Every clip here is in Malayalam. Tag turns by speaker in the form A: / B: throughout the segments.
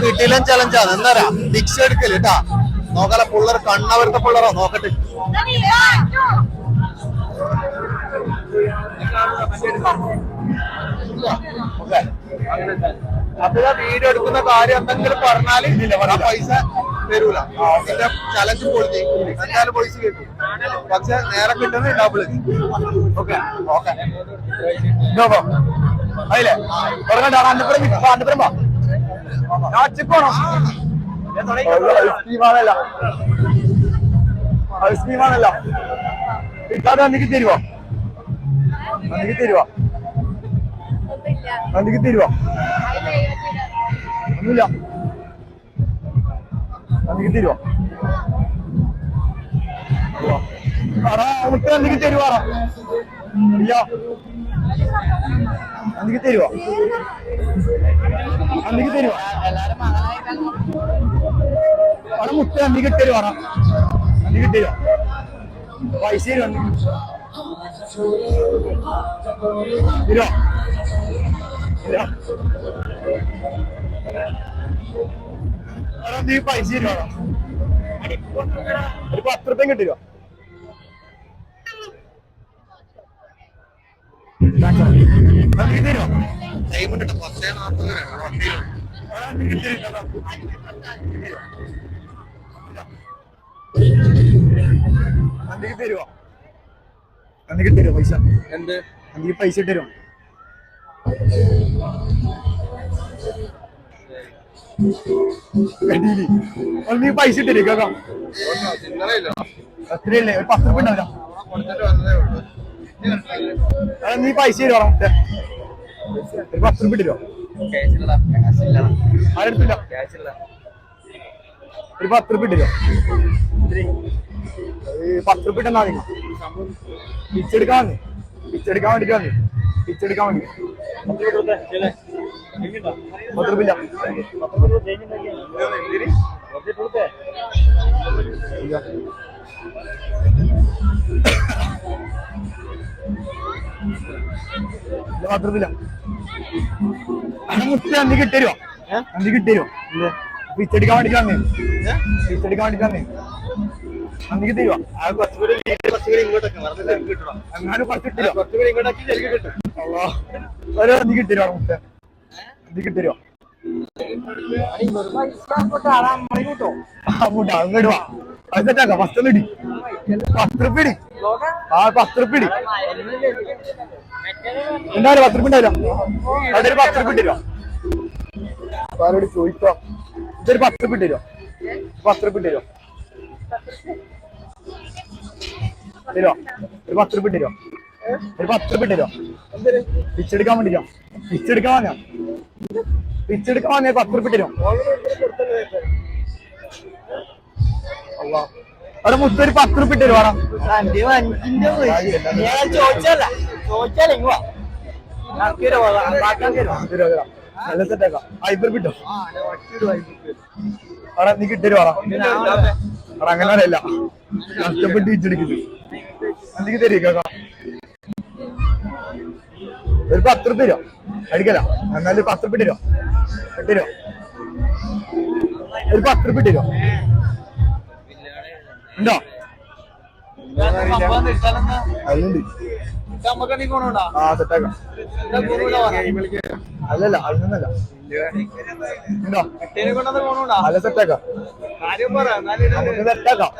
A: കിട്ടിയില്ല ചലഞ്ചാണ് എന്താ ടിക്സ് എടുക്കല് കേട്ടാ നോക്കാല പിള്ളേർ കണ്ണവരത്തെ പിള്ളേരോ നോക്കട്ടെ അപ്പൊ വീഡിയോ എടുക്കുന്ന കാര്യം എന്തെങ്കിലും പറഞ്ഞാല് പൈസ തരൂല അതിന്റെ ചലഞ്ച് പൊളിഞ്ഞ് എന്തായാലും പൈസ കിട്ടും പക്ഷെ നേരെ കിട്ടുന്നത് ഡബിൾ ഓക്കെ ഓക്കെ അതില്ലേ ഐസ്ക്രീമാണല്ല കിട്ടാതെ എനിക്ക് തരുവോ എനിക്ക് തരുവോ എനിക്ക് തരുവോ ഒന്നുമില്ല എനിക്ക് തരുവോ നമുക്ക് എനിക്ക് തരുവാറോ ഇല്ല എനിക്ക് തരുവോ എനിക്ക് തരുവോ അവിടെ മുട്ട എനിക്ക് തരുവാറോ എനിക്ക് തരുവോ പൈസ തരുവോ തരുവോ നീ പൈസ തരുവാണോ ഒരു 10 രൂപ കിട്ടിയോ തരുമോ ടൈമിട്ട് 10:40 അന്തിക്ക് തരുമോ അന്തിക്ക് തരുമോ പൈസ എന്ത് അന്തിക്ക് പൈസ തരുമോ നീ പൈസ തരും കേക്കാം എത്രയല്ലേ ഒരു 10 രൂപ ഉണ്ടാവില്ല നീ പൈസ തരുവാണോ ഒരു 10 രൂപ തരുമോ ആരെടുത്തില്ല ഒരു 10 രൂപ തരുമോ 10 രൂപ ഇട്ടെന്നാ നിങ്ങൾ പിച്ചെടുക്കാൻ വന്നേ പിച്ചെടുക്കാൻ വേണ്ടിട്ട് വന്നേ പിച്ചെടുക്കാൻ വേണ്ടി 10 രൂപ ഇല്ല മാത്രമില്ല അന്തി കിട്ടരുവോ അന്തി കിട്ടരുവോ പിച്ചെടുക്കാൻ വേണ്ടിട്ട് വന്നേ പിച്ചെടുക്കാൻ വേണ്ടിട്ട് വന്നേ അന്തിക്ക് തരുവോ അങ്ങനെ കുറച്ച് കിട്ടില്ല അന്തി കിട്ടരുവോ മുട്ട അന്തി കിട്ടരുവോ അങ്ങോട്ട് അത് സെറ്റാക്കാം 10 ഇടി 10 രൂപ ഇടി ആ 10 രൂപ ഇടി എന്തായാലും 10 രൂപ ഉണ്ടാവില്ല അതൊരു 10 രൂപ ഇട്ടിരോ ആരോട് ചോദിച്ചോ ഇതൊരു 10 രൂപ ഇട്ടിരോ 10 രൂപ ഇട്ടിരോ തരുമോ ഒരു 10 രൂപ ഇട്ടിരോ ഒരു 10 രൂപ ഇട്ടിരോ പിച്ചെടുക്കാൻ വേണ്ടിട്ടോ പിച്ചെടുക്കാൻ വാങ്ങാം പിച്ചെടുക്കാൻ വാങ്ങിയ 10 രൂപ ഇട്ടിരോ അവിടെ മുത്തൊരു 10 രൂപ ഇട്ട് തരുവാണോ ചോദിച്ചല്ല ചോദിച്ചാലേ നല്ല സെറ്റാക്കാം 50 രൂപ ഇട്ടോ അവിടെ നീ കിട്ടരുവാണോ അവിടെ അങ്ങനെ അറിയില്ല കഷ്ടപ്പെട്ട് പിച്ചെടുക്കുന്നു എന്തെങ്കിലും തരീക്കാം ഒരു 10 രൂപ തരുമോ അടിക്കല എന്നാലും 10 രൂപ ഇട്ടോ ഇട്ടോ ഒരു 10 രൂപ ഇട്ടോ ഉണ്ടോ അതുണ്ട് ആ സെറ്റാക്കാം അല്ലല്ല അതൊന്നല്ല ഉണ്ടോ അല്ല സെറ്റാക്കാം നമുക്ക് സെറ്റാക്കാം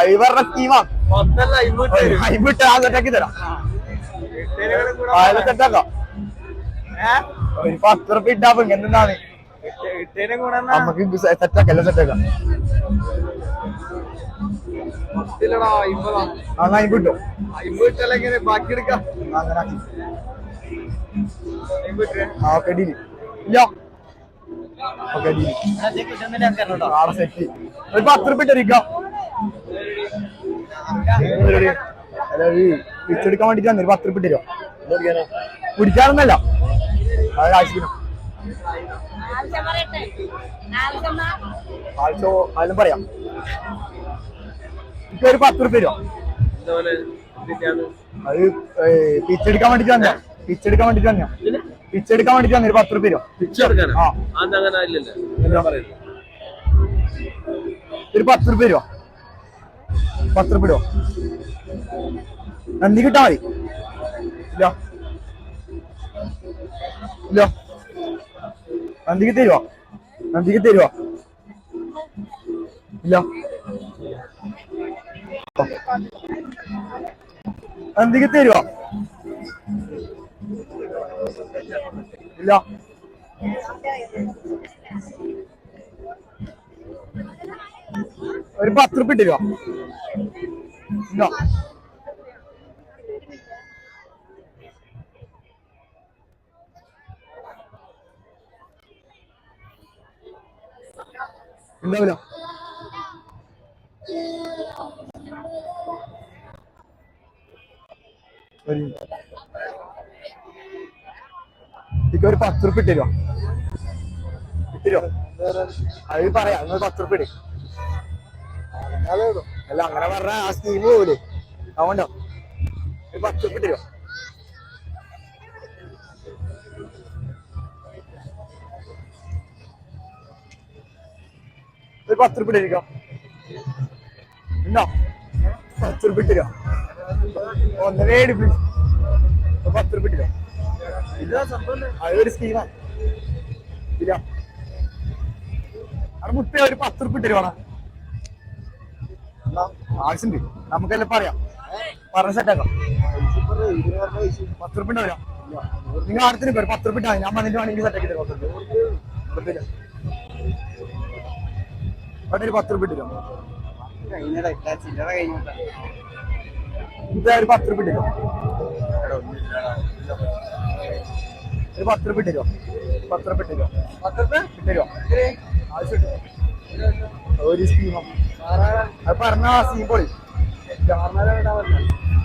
A: ഐവറുടെ സ്കീമാ അയിമിട്ട് ആ സെറ്റാക്കി തരാം അല്ല സെറ്റാക്കാം ഒരു 10 രൂപ ഇട്ടാ എന്താണ് നമുക്ക് സെറ്റാക്കാം എല്ലാം സെറ്റാക്കാം അങ്ങനെ കിട്ടും ബാക്കി എടുക്കാം അങ്ങനെ ഓക്കെ ഡീല് ഇല്ല ഓക്കെ ഡീല് ആടെ സെറ്റ് ഒരു 10 രൂപ ഇട്ടിരിക്കാം പിച്ചെടുക്കാൻ വേണ്ടിട്ട് വന്നു 10 രൂപ ഇട്ടോ കുടിക്കാറൊന്നല്ല അത് ആവശ്യം ആൾസോ അതിലും പറയാം ഒരു 10 രൂപ തരുമോ അത് പിച്ചെടുക്കാൻ വേണ്ടിട്ട് വന്നോ പിച്ചെടുക്കാൻ വേണ്ടിട്ട് വന്നോ
B: പിച്ചെടുക്കാൻ വേണ്ടിട്ട് വന്നൊരു 10 റുപ്യ ഒരു 10 റുപ്യ രൂപ 10 റുപ്യ നന്ദി കിട്ടാ മതി ഇല്ല ഇല്ല നന്ദിക്ക് തരുവോ ഇല്ല നന്ദിക്ക് തരുവോ ഇല്ല ഒരു 10 റുപ്യ തരുവോ ഇല്ല ഉണ്ടാവില്ല ഒരു 10 റുപ്യ തരുമോ അത് പറയാം നിങ്ങൾ 10 റുപ്യ അല്ല അങ്ങനെ പറഞ്ഞ ആ സ്കീം പോകൂലേ അതുകൊണ്ടോ ഒരു 10 റുപ്യ തരുമോ ഒരു 10 റുപ്യ തരിക്കാം ഉണ്ടോ 10 റുപ്യ തരുമോ ഒന്നരേ ഡിഫറൻസ് 10 റുപ്യ തരുമോ അതൊരു സ്കീമാണ് ഇല്ല അവിടെ മുട്ട ഒരു 10 റുപ്യ തരുവാണ് ആവശ്യമുണ്ട് നമുക്കെല്ലാം പറയാം പറഞ്ഞ സെറ്റാക്കാം 10 റുപ്യ ഉണ്ടാവില്ല നിങ്ങൾ അടുത്തിന് പേര് 10 റുപ്യ ഞാൻ വന്നിട്ട് വേണമെങ്കിൽ സെറ്റാക്കി തരാം അവിടെ ഒരു 10 റുപ്യ തരും ഒരു 10 റുപ്യ തരും ഒരു 10 റുപ്യ തരുമോ 10 റുപ്യ തരുമോ 10 റുപ്യ തരുമോ ആവശ്യമുണ്ട് ഒരു സ്കീമോ അത് പറഞ്ഞ സ്കീം പൊളി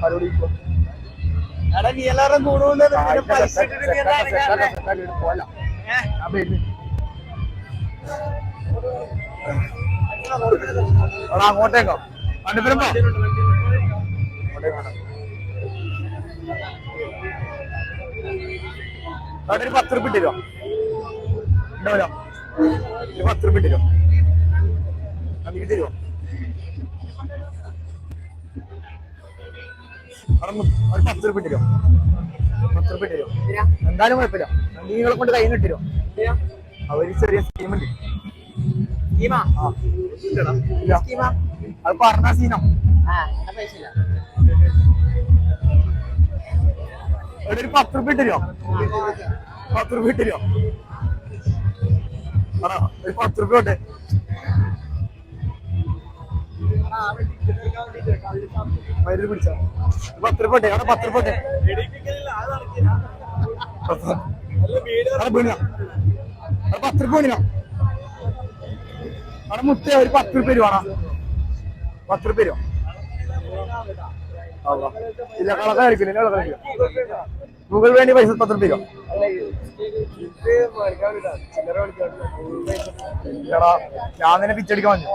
B: മറുപടി അങ്ങോട്ടേക്കോ കണ്ടുവരുമ്പോ അവിടെ ഒരു 10 റുപ്യ തരുമോ ഉണ്ടാവില്ല ഒരു 10 റുപ്യ തരുമോ അതിന് തരുമോ അവിടെ ഒരു 10 റുപ്യ തരുമോ 10 റുപ്യ തരുമോ എന്തായാലും കുഴപ്പമില്ല നിങ്ങളെ കൊണ്ട് കൈ കിട്ടിരോ അവര് ചെറിയ സ്കീമുണ്ട് അത് പറഞ്ഞ സീനം ഒരു 10 റുപ്യ തരുമോ 10 റുപ്യ തരുമോ ഒരു 10 റുപ്യ തൊട്ടെ മരുന്ന് പിടിച്ചോ 10 റുപ്യ അവിടെ 10 റുപ്യ അവിടെ 10 റുപ്യ വീണിനോ അവിടെ മുട്ട ഒരു 10 റുപ്യ രൂപ 10 റുപ്യ രൂപ ഇല്ല കളക്കാരിക്കില്ല ഗൂഗിൾ വേണ്ടി പൈസ 10 റുപ്യ രൂപ ഞാൻ തന്നെ പിച്ചടിക്കാൻ വന്നു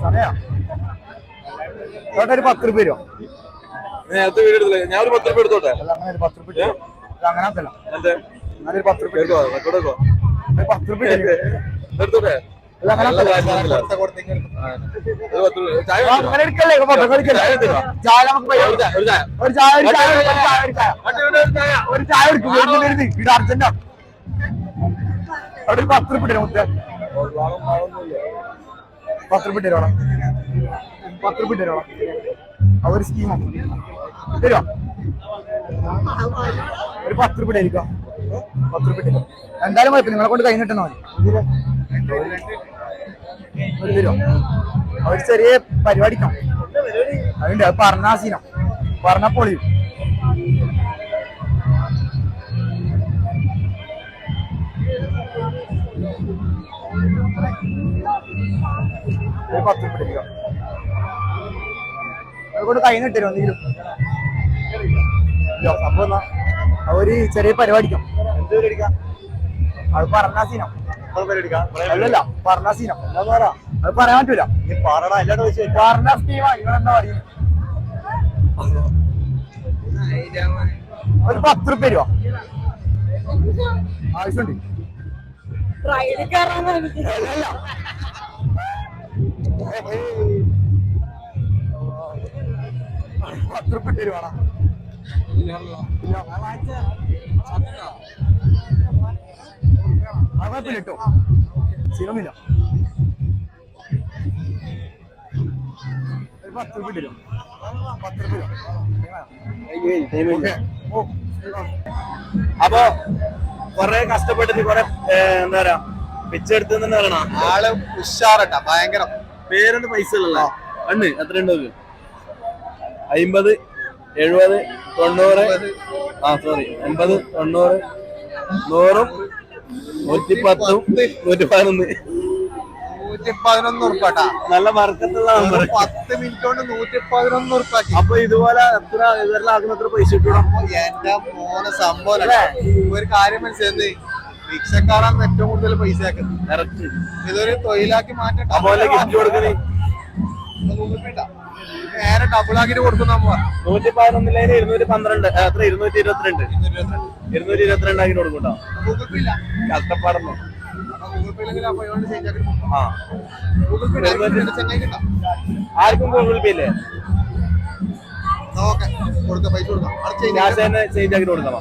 B: സമയാ ഒരു 10 റുപ്യ രൂപ
A: നേരത്തെ വീഡിയോ എടുത്തില്ല ഞാൻ ഒരു 10 റുപ്യ എടുത്തോട്ടെ
B: അങ്ങനെ ഒരു 10 റുപ്യ അങ്ങനത്തല്ല ഞാനൊരു 10 റുപ്യ 10 റുപ്യ
A: എടുത്തോട്ടെ
B: ഒരു ചായ എടുക്കും അർജന്റാ അവിടെ 10 റുപ്യ മുത്ത 10 റുപ്യ തരുവാണ് 10 റുപ്യ തരുവാണ് ഒരു സ്കീമോ തരുമോ ഒരു 10 റുപ്യ ആയിരിക്കാം 10 റുപ്യ തരും എന്തായാലും കുഴപ്പമില്ല നിങ്ങളെ കൊണ്ട് കൈ കിട്ടുന്ന മതി തരുമോ അവർ ചെറിയ പരിപാടിക്കാം അതുണ്ട് അത് പറഞ്ഞ സീനം പറഞ്ഞ പൊളിയും ഒരു 10 റുപ്യ തരിക അതുകൊണ്ട് കൈ നിട്ടരുമോ എന്തെങ്കിലും സംഭവം അവര് ചെറിയ പരിപാടിക്കാം എന്ത് പരിപാടിക്കാം അത് പറഞ്ഞ സീനം അല്ലല്ല പറഞ്ഞ സീനം എന്താ പറയാ അത് പറയാൻ പറ്റൂല.
A: നീ പറടാ അല്ലാണ്ട് പൈസ
B: പറഞ്ഞ സ്കീമാ നിങ്ങളെന്താ പറയുന്നത്? ഒരു 10 റുപ്യ തരുമോ? ആവശ്യമുണ്ട്. അല്ലല്ല. 10 റുപ്യ തരുവാണോ? കുഴപ്പമില്ല കേട്ടോ, ശീലമില്ല. ഒരു 10 റുപ്യ തരും. 10 റുപ്യ.
A: അപ്പൊ കൊറേ കഷ്ടപ്പെട്ടിട്ട് കൊറേ എന്താ പറയാ പിച്ചെടുത്ത് പറയണ ആള് ഉഷാറട്ടാ ഭയങ്കര. പേരൊന്നും പൈസ ഉള്ളല്ലോ അണ്ണ് എത്ര ഉണ്ടോ? 50, 70, 90, 80, 90, 100, 110, 111. 111 ഉറുപ്പാട്ടാ. നല്ല മറക്കത്തുള്ള 10 മിനിറ്റ് കൊണ്ട് 111 ഉറുപ്പാക്കി. അപ്പൊ ഇതുപോലെ എത്ര ഇതെല്ലാം ആക്കുന്ന എത്ര പൈസ കിട്ടണം? എന്റെ മോനെ സംഭവം ഒരു കാര്യം മനസ്സിലായി, റിക്ഷക്കാരാണ് ഏറ്റവും കൂടുതൽ പൈസ ആക്കുന്നത്. ഇതൊരു തൊഴിലാക്കി മാറ്റം. ഗിഫ്റ്റ് കൊടുക്കുന്നേ നേരെ ഡബിൾ ആക്കിട്ട് കൊടുക്കുന്ന 111 212 എത്ര 222 222 ആക്കി കൊടുക്കട്ടോ. ഗൂഗിൾ പേ ഇല്ല, കഷ്ടപ്പാടുന്നു. ഗൂഗിൾ പേ ഇല്ലെങ്കിൽ ആർക്കും ഗൂഗിൾ പേ ഇല്ലേ? ഓക്കെ കൊടുക്കാം, പൈസ കൊടുക്കാം. ചേഞ്ച് ആക്കി കൊടുക്കാം.